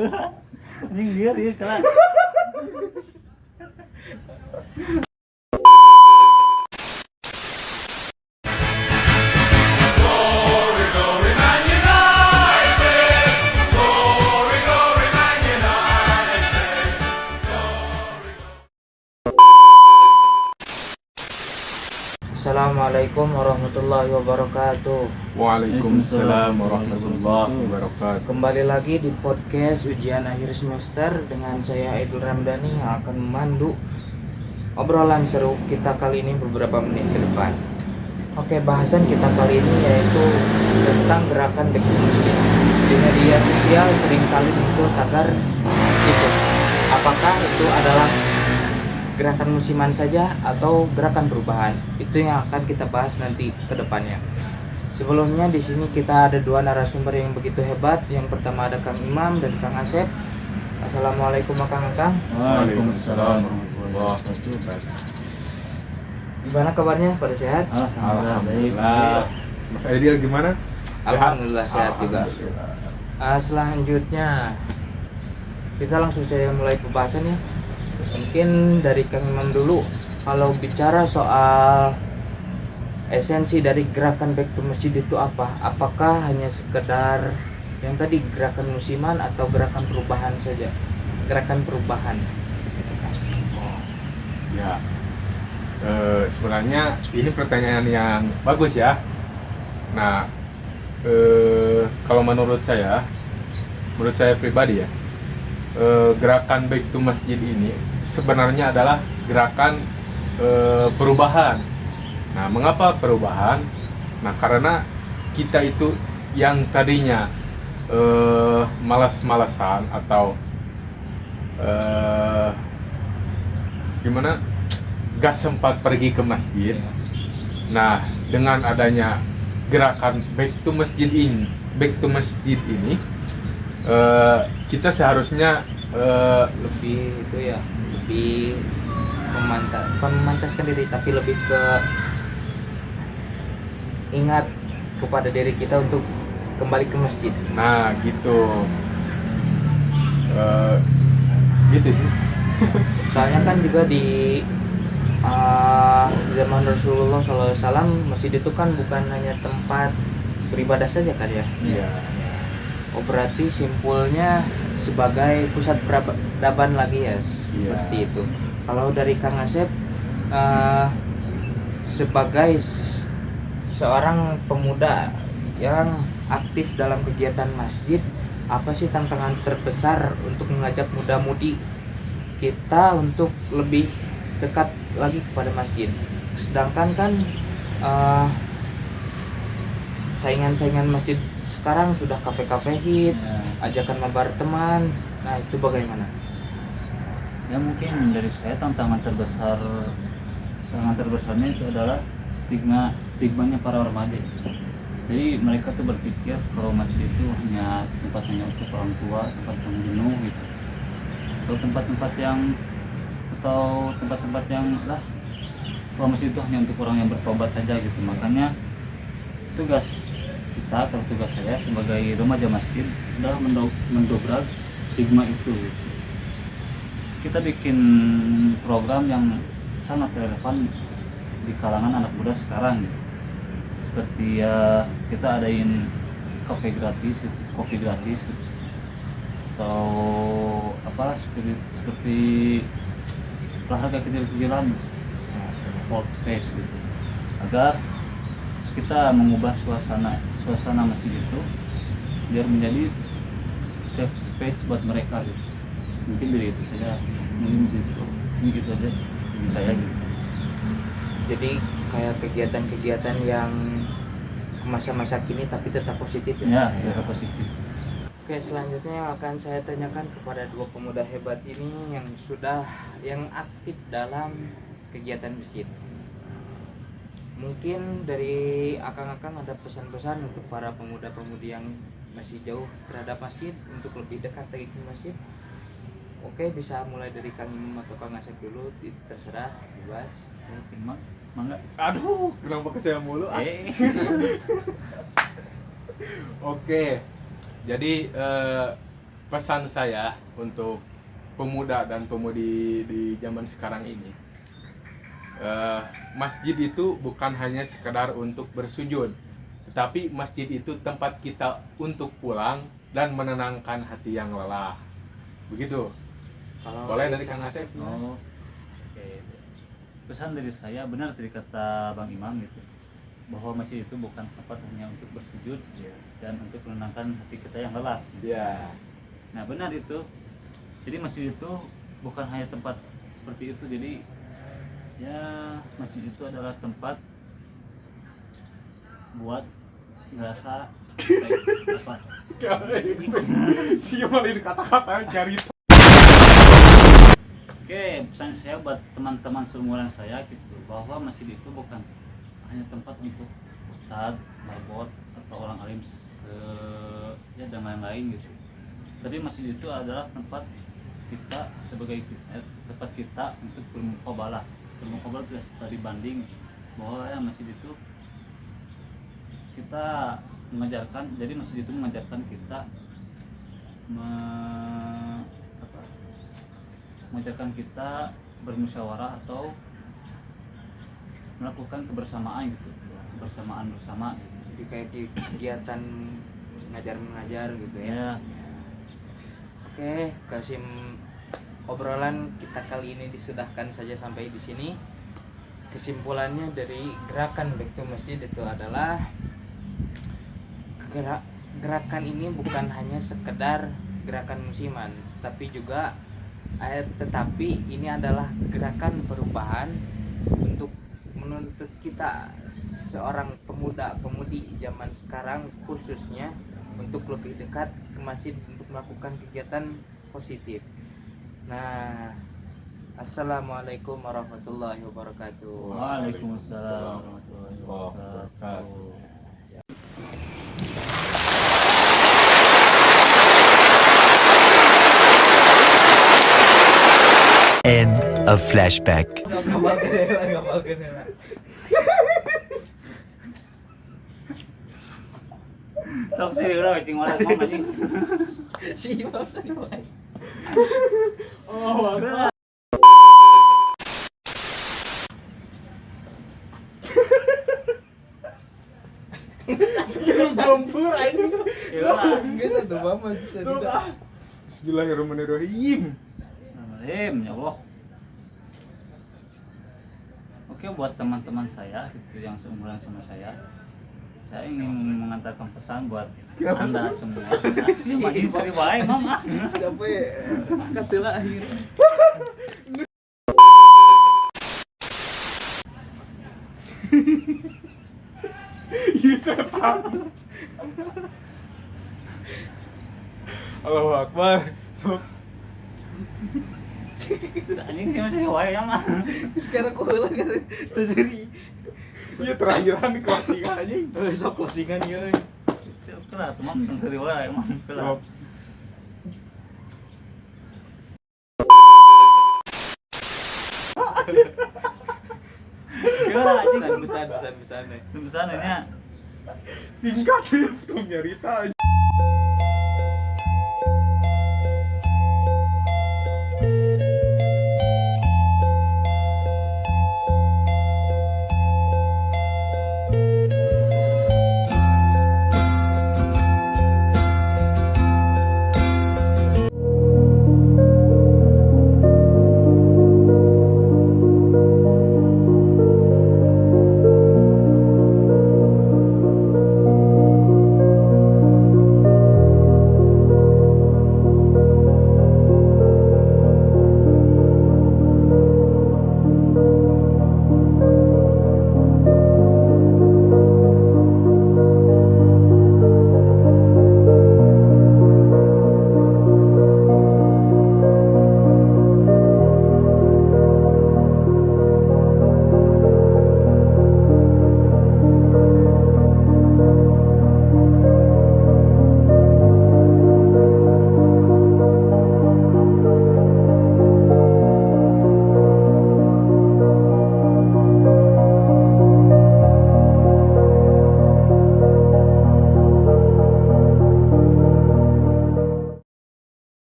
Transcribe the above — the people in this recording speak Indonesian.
Anjing liar ya kelas. Assalamualaikum warahmatullahi wabarakatuh. Waalaikumsalam warahmatullahi wabarakatuh. Kembali lagi di podcast ujian akhir semester dengan saya Aidul Ramdhani yang akan memandu obrolan seru kita kali ini beberapa menit ke depan. Oke, bahasan kita kali ini yaitu tentang gerakan Back to Muslim. Di media sosial seringkali muncul tagar itu. Apakah itu adalah gerakan musiman saja atau gerakan perubahan? Itu yang akan kita bahas nanti ke depannya. Sebelumnya di sini kita ada dua narasumber yang begitu hebat. Yang pertama ada Kang Imam dan Kang Asep. Assalamualaikum Kang. Waalaikumsalam warahmatullahi wabarakatuh. Gimana kabarnya? Pada sehat? Alhamdulillah. Mas Aidil gimana? Alhamdulillah sehat juga. Selanjutnya kita langsung saja mulai pembahasan ya. Mungkin dari Kang Imam dulu. Kalau bicara soal esensi dari gerakan Back to Masjid itu apa? Apakah hanya sekedar yang tadi gerakan musiman atau gerakan perubahan saja? Gerakan perubahan. Ya. Sebenarnya ini pertanyaan yang bagus ya. Nah, kalau menurut saya pribadi ya, gerakan Back to Masjid ini sebenarnya adalah gerakan perubahan. Nah, mengapa perubahan? Nah, karena kita itu yang tadinya malas-malasan atau gimana, gak sempat pergi ke masjid. Nah, dengan adanya gerakan Back to Masjid ini, kita seharusnya Lebih itu ya, lebih memantaskan diri, tapi lebih ke ingat kepada diri kita untuk kembali ke masjid. nah gitu. Gitu sih. Soalnya kan juga di zaman Rasulullah SAW, masjid itu kan bukan hanya tempat beribadah saja kan ya. Iya. Oh, berarti simpulnya sebagai pusat peradaban lagi ya, seperti itu. Kalau dari Kang Asep, sebagai seorang pemuda yang aktif dalam kegiatan masjid, apa sih tantangan terbesar untuk mengajak muda-mudi kita untuk lebih dekat lagi kepada masjid? Sedangkan kan saingan-saingan masjid sekarang sudah kafe-kafe hits, ajakan mabar teman. Nah, itu bagaimana? Ya mungkin dari saya tantangan terbesarnya itu adalah stigmanya para remaja. Jadi mereka tuh berpikir kalau masjid itu hanya untuk orang tua, tempat yang jenuh gitu, atau tempat-tempat yang lah, kalau masjid itu hanya untuk orang yang bertobat saja gitu. Makanya tugas kita atau tugas saya sebagai remaja masjid adalah mendobrak stigma itu. Kita bikin program yang sangat relevan di kalangan anak muda sekarang gitu. Seperti ya kita adain kopi gratis gitu. Atau apa seperti olahraga kecil-kecilan, sport space gitu, agar kita mengubah suasana masjid itu biar menjadi safe space buat mereka gitu. Mungkin dari itu saja, mungkin gitu aja dari saya gitu. Jadi kayak kegiatan-kegiatan yang masa-masa kini tapi tetap positif Ya, tetap positif. Oke, selanjutnya yang akan saya tanyakan kepada dua pemuda hebat ini yang aktif dalam kegiatan masjid. Mungkin dari akang-akang ada pesan-pesan untuk para pemuda-pemudi yang masih jauh terhadap masjid untuk lebih dekat lagi ke masjid. Oke, bisa mulai dari Kang Imam atau Kang Asep dulu, itu terserah, bebas. Mangga. Aduh, kenapa ke saya mulu? Oke. Jadi pesan saya untuk pemuda dan pemudi di zaman sekarang ini, masjid itu bukan hanya sekedar untuk bersujud, tetapi masjid itu tempat kita untuk pulang dan menenangkan hati yang lelah. Begitu. Kalau Boleh dari Kang Asep? Oh, oke. Pesan dari saya benar tadi kata Bang Imam gitu, bahwa masjid itu bukan tempat hanya untuk bersujud dan untuk menenangkan hati kita yang lelah. Ya. Nah benar itu. Jadi masjid itu bukan hanya tempat seperti itu. Jadi ya masjid itu adalah tempat buat ngerasa apa? Siapa ini kata-kata cari. Oke, pesan saya buat teman-teman seumuran saya gitu, bahwa masjid itu bukan hanya tempat untuk ustadz, marbot atau orang alim ya dan lain-lain gitu. Tapi masjid itu adalah tempat kita sebagai tempat kita untuk bermukabalah. Bermukabalah itu tadi banding bahwa ya masjid itu kita mengajarkan, jadi masjid itu mengajarkan kita mengajarkan kita bermusyawarah atau melakukan kebersamaan gitu, kebersamaan bersama. Jadi kayak di kegiatan ngajar-mengajar gitu ya. Oke, obrolan kita kali ini disudahkan saja sampai di sini. Kesimpulannya dari gerakan Back to Masjid itu adalah gerakan ini bukan hanya sekedar gerakan musiman, tetapi ini adalah gerakan perubahan untuk menuntut kita seorang pemuda-pemudi zaman sekarang khususnya untuk lebih dekat ke masjid untuk melakukan kegiatan positif. Nah, assalamualaikum warahmatullahi wabarakatuh. Waalaikumsalam warahmatullahi wabarakatuh. End of flashback. Sok sih udah cing waras mah anjing. Oh, Udah. sekian bumper anjing. Ya udah. Bisa tuh Mama bisa tidak. Bismillahirrahmanirrahim. Bismillahirrahmanirrahim, ya Allah. Oke, buat teman-teman saya gitu yang seumuran sama saya ingin mengantarkan pesan buat Anda semua. Semakin sering baik, Mama. Siapa ya? Katilah akhir. Iya setan. Allahu Akbar. Sok. Anjing sih masih wae ya, Mah. Sekarang kok heula kan terjadi. Iya terakhiran di closingan anjing. Sok closingan ieu. Kena tuh, Mam, sering wae, Mam. Kena. Sok. Kena anjing. Pesan. Pesannya Singkat ya, nyarita.